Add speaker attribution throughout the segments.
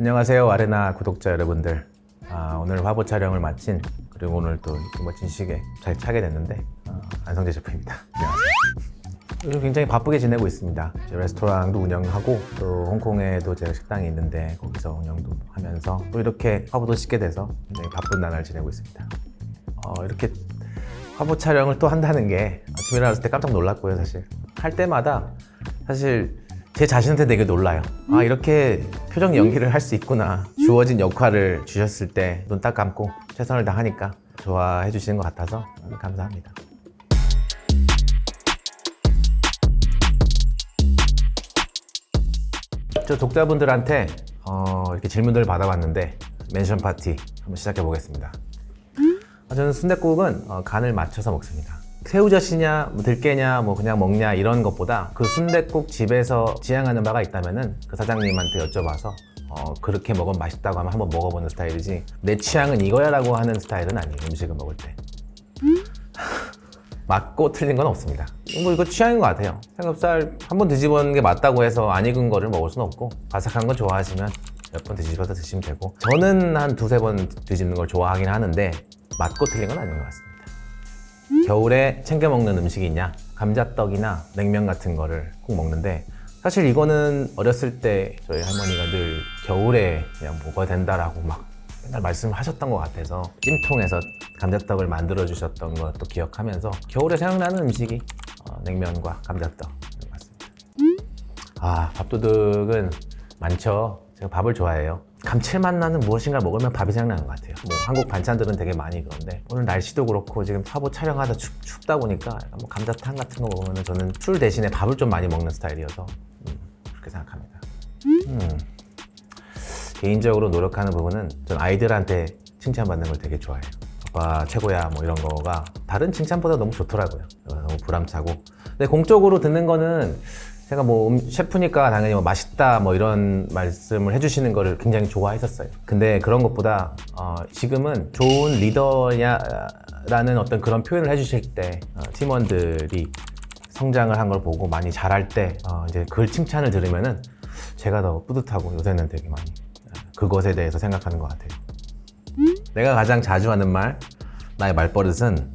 Speaker 1: 안녕하세요, 아레나 구독자 여러분들. 오늘 화보 촬영을 마친, 그리고 오늘 또 이렇게 멋진 시계 잘 차게 됐는데, 안성재 셰프입니다. 안녕하세요. 요즘 굉장히 바쁘게 지내고 있습니다. 제 레스토랑도 운영하고, 또 홍콩에도 제가 식당이 있는데 거기서 운영도 하면서 또 이렇게 화보도 찍게 돼서 굉장히 바쁜 나날을 지내고 있습니다. 이렇게 화보 촬영을 또 한다는 게 아침에 일어났을 때 깜짝 놀랐고요. 사실 할 때마다 사실 제 자신한테 되게 놀라요. 이렇게 표정 연기를 할 수 있구나. 주어진 역할을 주셨을 때 눈 딱 감고 최선을 다하니까 좋아해 주시는 것 같아서 감사합니다. 저 독자분들한테 이렇게 질문들을 받아봤는데 멘션 파티 한번 시작해 보겠습니다. 저는 순댓국은 간을 맞춰서 먹습니다. 새우젓이냐, 들깨냐, 그냥 먹냐 이런 것보다 그 순댓국 집에서 지향하는 바가 있다면은 그 사장님한테 여쭤봐서 그렇게 먹으면 맛있다고 하면 한번 먹어보는 스타일이지, 내 취향은 이거야 라고 하는 스타일은 아니에요. 음식을 먹을 때 맞고 틀린 건 없습니다. 이거 취향인 것 같아요. 삼겹살 한번 뒤집어는 게 맞다고 해서 안 익은 거를 먹을 수는 없고, 바삭한 거 좋아하시면 몇 번 뒤집어서 드시면 되고, 저는 한 두세 번 뒤집는 걸 좋아하긴 하는데 맞고 틀린 건 아닌 것 같습니다. 겨울에 챙겨 먹는 음식이 있냐? 감자떡이나 냉면 같은 거를 꼭 먹는데, 사실 이거는 어렸을 때 저희 할머니가 늘 겨울에 그냥 먹어야 된다라고 막 맨날 말씀하셨던 것 같아서 찜통에서 감자떡을 만들어 주셨던 것도 기억하면서 겨울에 생각나는 음식이 냉면과 감자떡 맞습니다. 밥도둑은 많죠. 제가 밥을 좋아해요. 감칠맛 나는 무엇인가 먹으면 밥이 생각나는 것 같아요. 한국 반찬들은 되게 많이 그런데, 오늘 날씨도 그렇고 지금 화보 촬영하다 춥다 보니까 감자탕 같은 거 먹으면 저는 술 대신에 밥을 좀 많이 먹는 스타일이어서 그렇게 생각합니다. 개인적으로 노력하는 부분은 전 아이들한테 칭찬받는 걸 되게 좋아해요. 아빠 최고야 이런 거가 다른 칭찬보다 너무 좋더라고요. 너무 보람차고. 근데 공적으로 듣는 거는 제가 셰프니까 당연히 맛있다 이런 말씀을 해주시는 거를 굉장히 좋아했었어요. 근데 그런 것보다 지금은 좋은 리더냐라는 어떤 그런 표현을 해주실 때 팀원들이 성장을 한 걸 보고 많이 잘할 때 이제 그 칭찬을 들으면은 제가 더 뿌듯하고, 요새는 되게 많이 그것에 대해서 생각하는 것 같아요. 내가 가장 자주 하는 말, 나의 말버릇은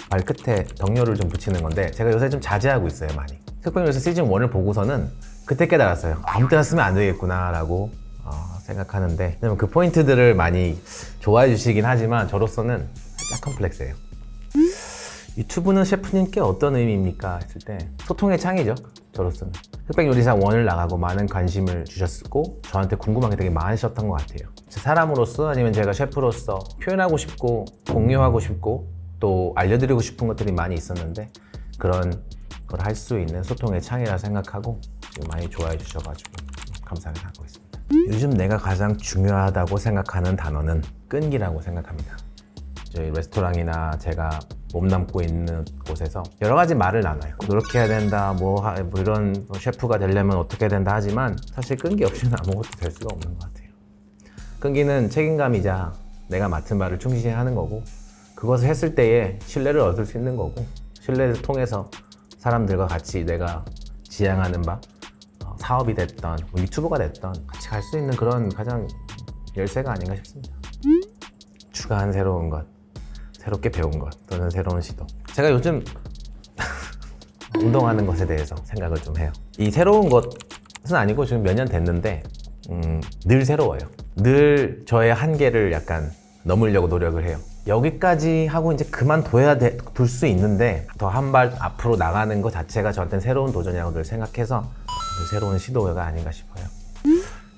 Speaker 1: 발끝에 덕료를 좀 붙이는 건데, 제가 요새 좀 자제하고 있어요, 많이. 특별히 시즌 1을 보고서는 그때 깨달았어요. 아무 때나 쓰면 안 되겠구나 라고 생각하는데, 왜냐면 그 포인트들을 많이 좋아해 주시긴 하지만 저로서는 살짝 컴플렉스예요. 유튜브는 셰프님께 어떤 의미입니까? 했을 때 소통의 창이죠, 저로서는. 흑백요리사 1을 나가고 많은 관심을 주셨고, 저한테 궁금한 게 되게 많으셨던 것 같아요. 사람으로서 아니면 제가 셰프로서 표현하고 싶고 공유하고 싶고 또 알려드리고 싶은 것들이 많이 있었는데, 그런 걸 할 수 있는 소통의 창이라 생각하고 지금 많이 좋아해 주셔가지고 감사하게 생각하고 있습니다. 요즘 내가 가장 중요하다고 생각하는 단어는 끈기라고 생각합니다. 저희 레스토랑이나 제가 몸담고 있는 곳에서 여러 가지 말을 나눠요. 노력해야 된다, 이런 셰프가 되려면 어떻게 된다 하지만, 사실 끈기 없이는 아무것도 될 수가 없는 것 같아요. 끈기는 책임감이자 내가 맡은 바를 충실히 하는 거고, 그것을 했을 때에 신뢰를 얻을 수 있는 거고, 신뢰를 통해서 사람들과 같이 내가 지향하는 바, 사업이 됐던 유튜버가 됐던 같이 갈 수 있는 그런 가장 열쇠가 아닌가 싶습니다. 추가한 새로운 것, 새롭게 배운 것, 또는 새로운 시도. 제가 요즘 운동하는 것에 대해서 생각을 좀 해요. 이 새로운 것은 아니고 지금 몇 년 됐는데 늘 새로워요. 늘 저의 한계를 약간 넘으려고 노력을 해요. 여기까지 하고 이제 그만둬야 둘 수 있는데, 더 한 발 앞으로 나가는 것 자체가 저한테는 새로운 도전이라고 늘 생각해서 늘 새로운 시도가 아닌가 싶어요.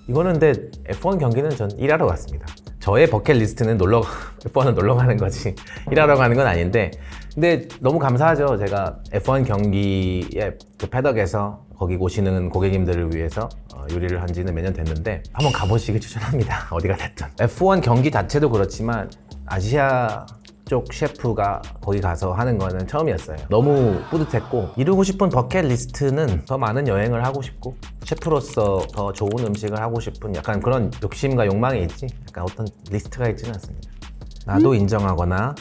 Speaker 1: 이거는 근데 F1 경기는 전 일하러 갔습니다. 저의 버킷리스트는 F1은 놀러 가는 거지 일하러 가는 건 아닌데, 근데 너무 감사하죠. 제가 F1 경기의 그 패덕에서 거기 오시는 고객님들을 위해서 요리를 한 지는 몇 년 됐는데, 한번 가보시길 추천합니다. 어디가 됐든. F1 경기 자체도 그렇지만 아시아 쪽 셰프가 거기 가서 하는 거는 처음이었어요. 너무 뿌듯했고, 이루고 싶은 버킷리스트는 더 많은 여행을 하고 싶고, 셰프로서 더 좋은 음식을 하고 싶은 약간 그런 욕심과 욕망이 있지, 약간 어떤 리스트가 있지는 않습니다. 나도 인정하거나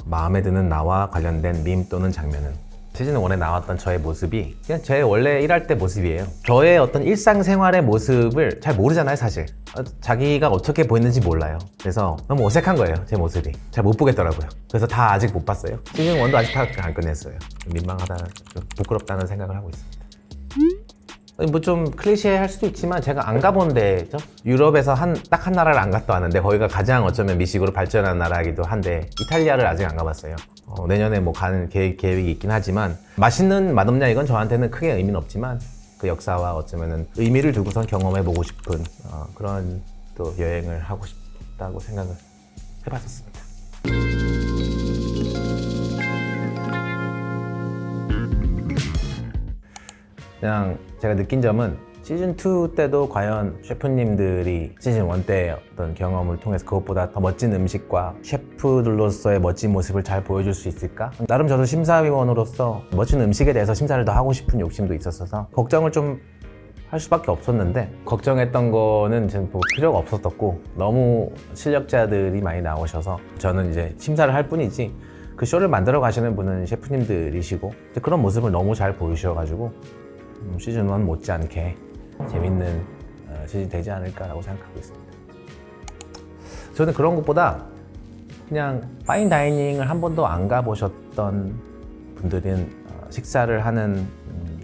Speaker 1: 마음에 드는 나와 관련된 밈 또는 장면은 시즌 1에 나왔던 저의 모습이 그냥 제 원래 일할 때 모습이에요. 저의 어떤 일상생활의 모습을 잘 모르잖아요, 사실. 자기가 어떻게 보이는지 몰라요. 그래서 너무 어색한 거예요, 제 모습이. 잘 못 보겠더라고요. 그래서 다 아직 못 봤어요. 시즌 1도 아직 다 안 끝냈어요. 민망하다, 좀 부끄럽다는 생각을 하고 있습니다. 뭐 좀 클리셰할 수도 있지만 제가 안 가본 데죠. 유럽에서 딱 한 나라를 안 갔다 왔는데 거기가 가장 어쩌면 미식으로 발전한 나라이기도 한데 이탈리아를 아직 안 가봤어요. 내년에 뭐 가는 계획이 있긴 하지만 맛있는 맛없냐 이건 저한테는 크게 의미는 없지만 그 역사와 어쩌면은 의미를 두고선 경험해보고 싶은 그런 또 여행을 하고 싶다고 생각을 해봤었습니다. 그냥 제가 느낀 점은 시즌2 때도 과연 셰프님들이 시즌1 때 어떤 경험을 통해서 그것보다 더 멋진 음식과 셰프들로서의 멋진 모습을 잘 보여줄 수 있을까? 나름 저도 심사위원으로서 멋진 음식에 대해서 심사를 더 하고 싶은 욕심도 있었어서 걱정을 좀 할 수밖에 없었는데 걱정했던 거는 지금 뭐 필요가 없었었고 너무 실력자들이 많이 나오셔서 저는 이제 심사를 할 뿐이지 그 쇼를 만들어 가시는 분은 셰프님들이시고 그런 모습을 너무 잘 보여주셔가지고 시즌1 못지않게 재밌는 시즌이 되지 않을까라고 생각하고 있습니다. 저는 그런 것보다 그냥 파인 다이닝을 한 번도 안 가보셨던 분들은 식사를 하는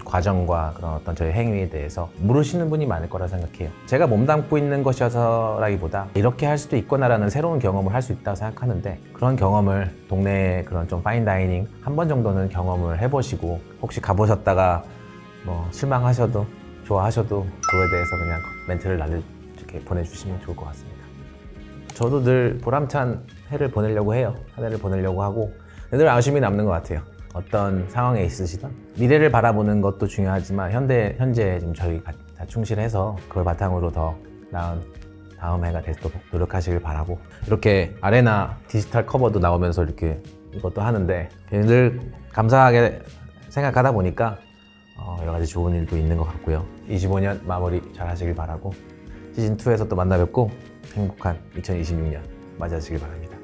Speaker 1: 과정과 그런 어떤 저의 행위에 대해서 모르시는 분이 많을 거라 생각해요. 제가 몸담고 있는 것이어서라기보다 이렇게 할 수도 있구나라는 새로운 경험을 할 수 있다고 생각하는데 그런 경험을 동네에 그런 좀 파인 다이닝 한 번 정도는 경험을 해보시고 혹시 가보셨다가 뭐 실망하셔도 좋아하셔도 그거에 대해서 그냥 멘트를 이렇게 보내주시면 좋을 것 같습니다. 저도 늘 보람찬 해를 보내려고 해요. 한 해를 보내려고 하고 늘 아쉬움이 남는 것 같아요. 어떤 상황에 있으시던 미래를 바라보는 것도 중요하지만 현재 지금 저희 다 충실해서 그걸 바탕으로 더 나은 다음 해가 되도록 노력하시길 바라고 이렇게 아레나 디지털 커버도 나오면서 이렇게 이것도 하는데 늘 감사하게 생각하다 보니까 여러 가지 좋은 일도 있는 것 같고요. 25년 마무리 잘 하시길 바라고 시즌2에서 또 만나 뵙고 행복한 2026년 맞이하시길 바랍니다.